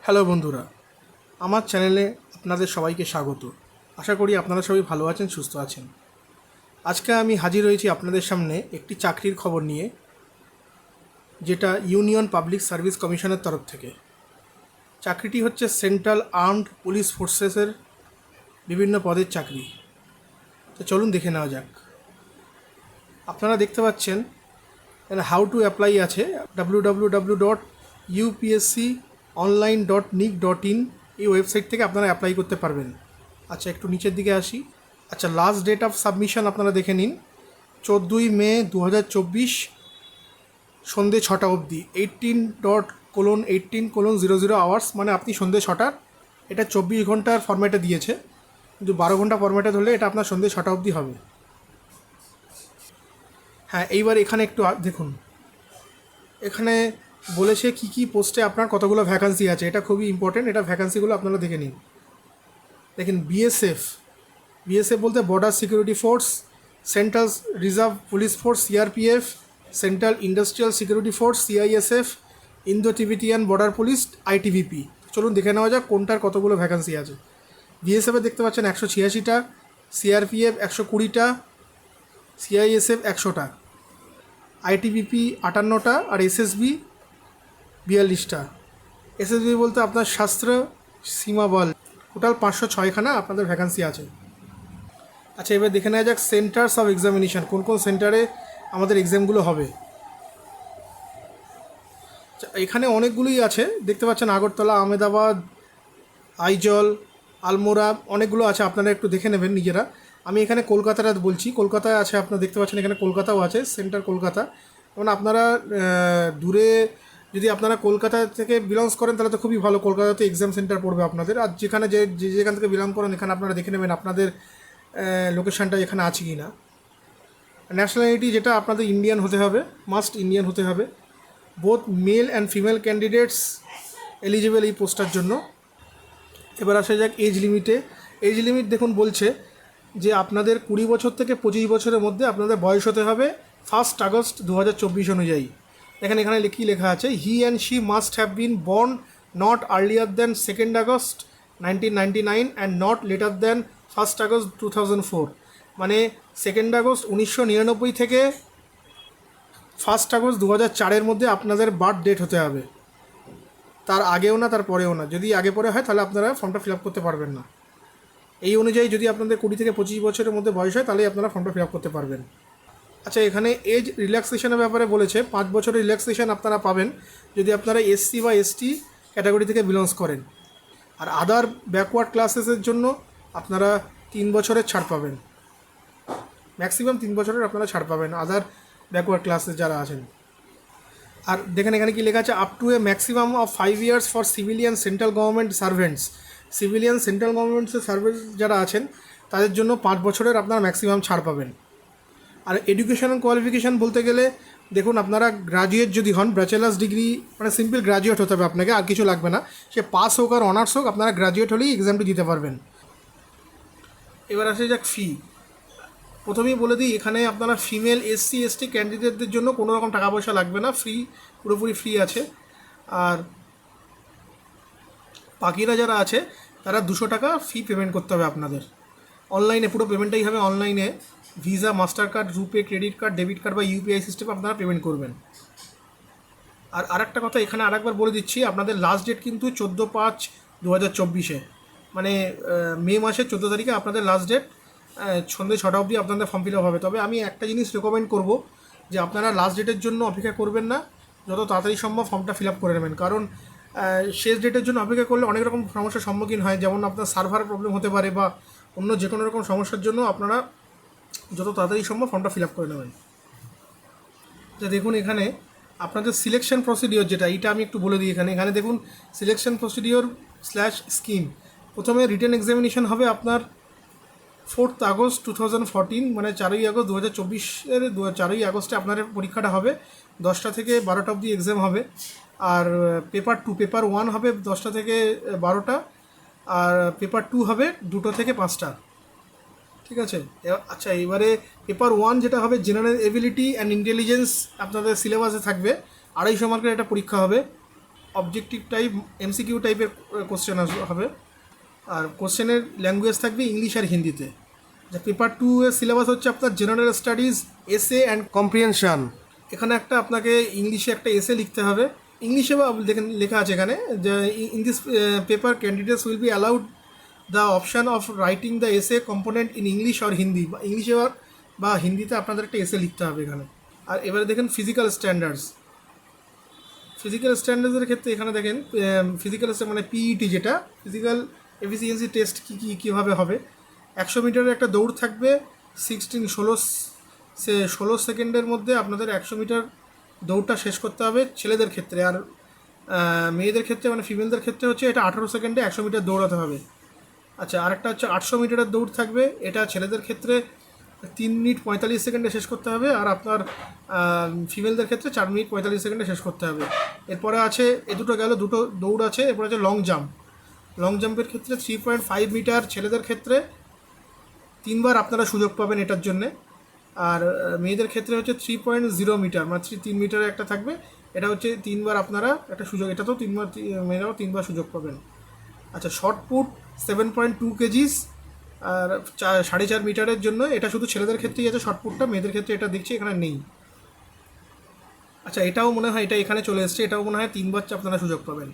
Hello বন্ধুরা, আমার চ্যানেলে আপনাদের সবাইকে স্বাগত। আশা করি আপনারা সবাই ভালো আছেন, সুস্থ আছেন। আজকে আমি হাজির হয়েছি আপনাদের সামনে একটি চাকরির খবর নিয়ে, যেটা ইউনিয়ন পাবলিক সার্ভিস কমিশনের তরফ থেকে। চাকরিটি হচ্ছে সেন্ট্রাল আর্মড পুলিশ ফোর্সেসের বিভিন্ন পদের চাকরি। তো চলুন দেখে নেওয়া যাক। আপনারা দেখতে পাচ্ছেন এখানে হাউ টু অ্যাপ্লাই আছে, www.upsconline.nic.in এই ওয়েবসাইট থেকে আপনারা অ্যাপ্লাই করতে পারবেন। আচ্ছা, একটু নিচের দিকে আসি। আচ্ছা, লাস্ট ডেট অফ সাবমিশন আপনারা দেখে নিন, 14ই মে 2024 সন্ধ্যে 6টা অবধি, 18:18:00 আওয়ার্স, মানে আপনি সন্ধ্যে 6টার, এটা 24 ঘন্টার ফরম্যাটে দিয়েছে, কিন্তু 12 ঘন্টা ফরম্যাটে ধরলে এটা আপনার সন্ধ্যে 6টা অবধি হবে। হ্যাঁ, এইবার এখানে একটু দেখুন, এখানে বলেছে কি কি পোস্টে আপনার কতগুলো ভ্যাকান্সি আছে। এটা খুবই ইম্পর্টেন্ট, এটা ভ্যাকান্সিগুলো আপনারা দেখে নিন। দেখেন, বিএসএফ বলতে border security force, central reserve police force CRPF, central industrial security force CISF, Indo Tibetan border police ITBP. চলুন দেখে নেওয়া যাক কোনটার কতগুলো ভ্যাকান্সি আছে। বিএসএফে দেখতে পাচ্ছেন 186টা, সিআরপিএফ 120টা, সিআইএসএফ 100টা, আইটিবিপি 58টা, আর এসএসবি 42টা। এসএসবি বলতে আপনার শাস্ত্র সীমা বল, টোটাল 506খানা আপনাদের ভ্যাকান্সি আছে। আচ্ছা, এবার দেখে নেওয়া যাক সেন্টার্স অফ এক্সামিনেশান, কোন কোন সেন্টারে আমাদের এক্সামগুলো হবে। এখানে অনেকগুলোই আছে, দেখতে পাচ্ছেন আগরতলা, আহমেদাবাদ, আইজল, আলমোড়া, অনেকগুলো আছে, আপনারা একটু দেখে নেবেন নিজেরা। আমি এখানে কলকাতাটা বলছি, কলকাতায় আছে, আপনারা দেখতে পাচ্ছেন এখানে কলকাতাও আছে, সেন্টার কলকাতা। যেমন আপনারা দূরে যদি আপনারা কলকাতা থেকে বিলংস করেন তাহলে তো খুবই ভালো, কলকাতাতে এক্সাম সেন্টার পড়বে আপনাদের। আর যেখানে যেখান থেকে বিলং করেন এখানে আপনারা দেখে নেবেন আপনাদের লোকেশানটা এখানে আছে কি না। ন্যাশনালিটি যেটা আপনাদের ইন্ডিয়ান হতে হবে, মাস্ট ইন্ডিয়ান হতে হবে। Both male and female candidates eligible এই পোস্টার জন্য। এবার আসা যাক এজ লিমিটে। এজ লিমিট দেখুন বলছে যে আপনাদের 20 বছর থেকে 25 বছরের মধ্যে আপনাদের বয়স হতে হবে 1 আগস্ট 2024 অনুযায়ী। দেখেন এখানে কি লেখা আছে, he and she must have been born not earlier than 2 August 1999 and not letter than 1 August 2004। মানে 2 আগস্ট 1999 থেকে 1 আগস্ট 2004-এর মধ্যে আপনাদের বার্থ ডেট হতে হবে, তার আগেও না তার পরেও না। যদি আগে পরে হয় তাহলে আপনারা ফর্মটা ফিল আপ করতে পারবেন না। এই অনুযায়ী যদি আপনাদের 20 থেকে 25 বছরের মধ্যে বয়স হয় তাহলেই আপনারা ফর্মটা ফিল আপ করতে পারবেন। আচ্ছা, এখানে এজ রিল্যাক্সেশনের ব্যাপারে বলেছে 5 বছরের রিল্যাক্সেশন আপনারা পাবেন যদি আপনারা এসসি বা এসটি ক্যাটাগরি থেকে বিলংস করেন। আর আদার ব্যাকওয়ার্ড ক্লাসেসের জন্য আপনারা 3 বছরের ছাড় পাবেন, ম্যাক্সিমাম 3 বছরের আপনারা ছাড় পাবেন আদার ব্যাকওয়ার্ড ক্লাসেস যারা আছেন। আর দেখেন এখানে কি লেখা আছে, up to A maximum of 5 years for civilian central government servants. Civilian central গভর্নমেন্টের সার্ভিস যারা আছেন তাদের জন্য 5 বছরের আপনারা ম্যাক্সিমাম ছাড় পাবেন। আর এডুকেশনাল কোয়ালিফিকেশান বলতে গেলে দেখুন, আপনারা গ্রাজুয়েট যদি হন, ব্যাচেলার্স ডিগ্রি, মানে সিম্পল গ্রাজুয়েট হতে হবে আপনাকে, আর কিছু লাগবে না। সে পাস হোক আর অনার্স হোক, আপনারা গ্রাজুয়েট হলেই এক্সামটি দিতে পারবেন। এবার আসে যাক ফি। প্রথমেই বলে দিই, এখানে আপনারা ফিমেল এসসি এসটি ক্যান্ডিডেটদের জন্য কোনো রকম টাকা পয়সা লাগবে না, ফ্রি, পুরোপুরি ফ্রি আছে। আর বাকিরা যারা আছে তারা 200 টাকা ফি পেমেন্ট করতে হবে আপনাদের। অনলাইনে পুরো পেমেন্টটাই হবে অনলাইনে, ভিসা, মাস্টার কার্ড, রুপে, ক্রেডিট কার্ড, ডেবিট কার্ড বা ইউপিআই সিস্টেমে আপনারা পেমেন্ট করবেন। আর আরেকটা কথা এখানে আরেকবার বলে দিচ্ছি, আপনাদের লাস্ট ডেট কিন্তু 14/5/2024, মানে মে মাসের 14 তারিখে আপনাদের লাস্ট ডেট। সন্ধ্যে 6টা অবধি আপনাদের ফর্ম ফিল আপ হবে। তবে আমি একটা জিনিস রেকমেন্ড করব যে আপনারা লাস্ট ডেটের জন্য অপেক্ষা করবেন না, যত তাড়াতাড়ি সম্ভব ফর্মটা ফিল আপ করে নেবেন। কারণ শেষ ডেটের জন্য অপেক্ষা করলে অনেক রকম সমস্যার সম্মুখীন হয়, যেমন আপনার সার্ভার প্রবলেম হতে পারে বা অন্য যে কোনো রকম সমস্যার জন্য আপনারা যত তাড়াতাড়ি সম্ভব ফর্মটা ফিল আপ করে নেবেন। যা দেখুন এখানে আপনাদের সিলেকশন প্রসিডিওর যেটা, এইটা আমি একটু বলে দিই। এখানে দেখুন সিলেকশন প্রসিডিওর /স্কিম। প্রথমে রিটেন এক্সামিনেশন হবে আপনার 4 আগস্ট 2014, মানে 4ই আগস্ট 2024-এর 4ই আগস্টে আপনার পরীক্ষাটা হবে। 10টা থেকে 12টা অবধি এক্সাম হবে। আর পেপার 1 হবে 10টা থেকে 12টা, আর পেপার 2 হবে 2টো থেকে 5টা। ঠিক আছে। আচ্ছা, এবারে পেপার 1 যেটা হবে জেনারেল এবিলিটি অ্যান্ড ইন্টেলিজেন্স, আপনাদের সিলেবাসে থাকবে, 250 মার্কের একটা পরীক্ষা হবে। অবজেক্টিভ টাইপ এমসিকিউ টাইপের কোশ্চেন হবে। আর কোশ্চেনের ল্যাঙ্গুয়েজ থাকবে ইংলিশ আর হিন্দিতে। যে পেপার 2 এর সিলেবাস হচ্ছে আপনার general studies, essay and comprehension. এখানে একটা আপনাকে ইংলিশে একটা এসে লিখতে হবে। ইংলিশে বা দেখেন লেখা আছে এখানে যে in this paper candidates will be allowed the option of writing the essay component in English or Hindi, বা ইংলিশে বা হিন্দিতে আপনাদের একটা এসে লিখতে হবে এখানে। আর এবারে দেখেন ফিজিক্যাল স্ট্যান্ডার্ডস। ফিজিক্যাল স্ট্যান্ডার্ডসের ক্ষেত্রে এখানে দেখেন ফিজিক্যাল মানে পিইটি, যেটা ফিজিক্যাল এফিসিয়েন্সি টেস্ট কীভাবে হবে। 100 মিটারের একটা দৌড় থাকবে, 16 সেকেন্ডের মধ্যে আপনাদের 100 মিটার দৌড়টা শেষ করতে হবে ছেলেদের ক্ষেত্রে। আর মেয়েদের ক্ষেত্রে মানে ফিমেলদের ক্ষেত্রে হচ্ছে এটা 18 সেকেন্ডে 100 মিটার দৌড়াতে হবে। আচ্ছা, আরেকটা হচ্ছে 800 মিটারের দৌড় থাকবে, এটা ছেলেদের ক্ষেত্রে 3 মিনিট 45 সেকেন্ডে শেষ করতে হবে, আর আপনার ফিমেলদের ক্ষেত্রে 4 মিনিট 45 সেকেন্ডে শেষ করতে হবে। এরপরে আছে দুটো গেল, দুটো দৌড় আছে। এরপরে আছে লং জাম্প। লং জাম্পের ক্ষেত্রে 3.5 মিটার ছেলেদের ক্ষেত্রে 3বার আপনারা সুযোগ পাবেন এটার জন্যে। আর মেয়েদের ক্ষেত্রে হচ্ছে 3.0 মিটার, মানে 3 মিটারের একটা থাকবে, এটা হচ্ছে 3বার আপনারা একটা সুযোগ, এটাতেও 3বার, মেয়েরাও 3বার সুযোগ পাবেন। আচ্ছা, শর্ট পুট 7.2 কেজিস আর 4.5 মিটারের জন্য, এটা শুধু ছেলেদের ক্ষেত্রেই আছে শর্ট পুটটা, মেয়েদের ক্ষেত্রে এটা দেখছি এখানে নেই। আচ্ছা, এটাও মনে হয় এটা এখানে চলে এসছে, এটাও মনে হয় 3বার আপনারা সুযোগ পাবেন।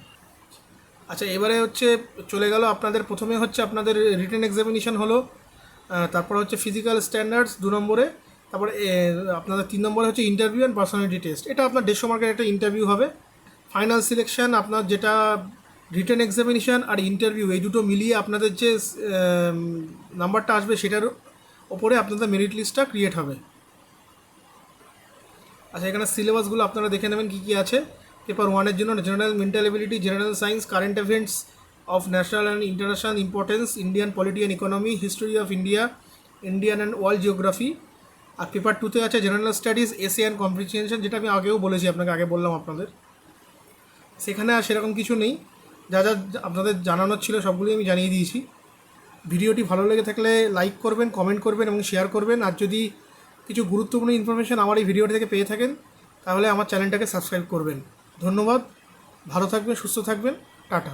আচ্ছা, এবারে হচ্ছে চলে গেল আপনাদের, প্রথমে হচ্ছে আপনাদের রিটেন এক্সামিনেশন হলো, তারপর হচ্ছে ফিজিক্যাল স্ট্যান্ডার্ডস 2 নম্বরে, তারপরে আপনাদের 3 নম্বরে হচ্ছে ইন্টারভিউ অ্যান্ড পার্সোনালিটি টেস্ট। এটা আপনার 150 মার্কের একটা ইন্টারভিউ হবে। ফাইনাল সিলেকশন আপনার যেটা রিটেন এক্সামিনেশান আর ইন্টারভিউ, এই দুটো মিলিয়ে আপনাদের যে নাম্বারটা আসবে সেটার ওপরে আপনাদের মেরিট লিস্টটা ক্রিয়েট হবে। আচ্ছা, এখানে সিলেবাসগুলো আপনারা দেখে নেবেন কী কী আছে। পেপার 1-এর জন্য general mental ability, general science, current events of national and international importance, Indian polity and economy, history of India, Indian and world geography। আর পেপার 2-তে আছে general studies, essay and comprehension, যেটা আমি আগেও বলেছি আপনাকে, আগে বললাম আপনাদের। সেখানে আর সেরকম কিছু নেই, যা যা আপনাদের জানানোর ছিল সবগুলোই আমি জানিয়ে দিয়েছি। ভিডিওটি ভালো লেগে থাকলে লাইক করবেন, কমেন্ট করবেন এবং শেয়ার করবেন। আর যদি কিছু গুরুত্বপূর্ণ ইনফরমেশান আমার এই ভিডিওটি থেকে পেয়ে থাকেন তাহলে আমার চ্যানেলটাকে সাবস্ক্রাইব করবেন। ধন্যবাদ, ভালো থাকবেন, সুস্থ থাকবেন, টাটা।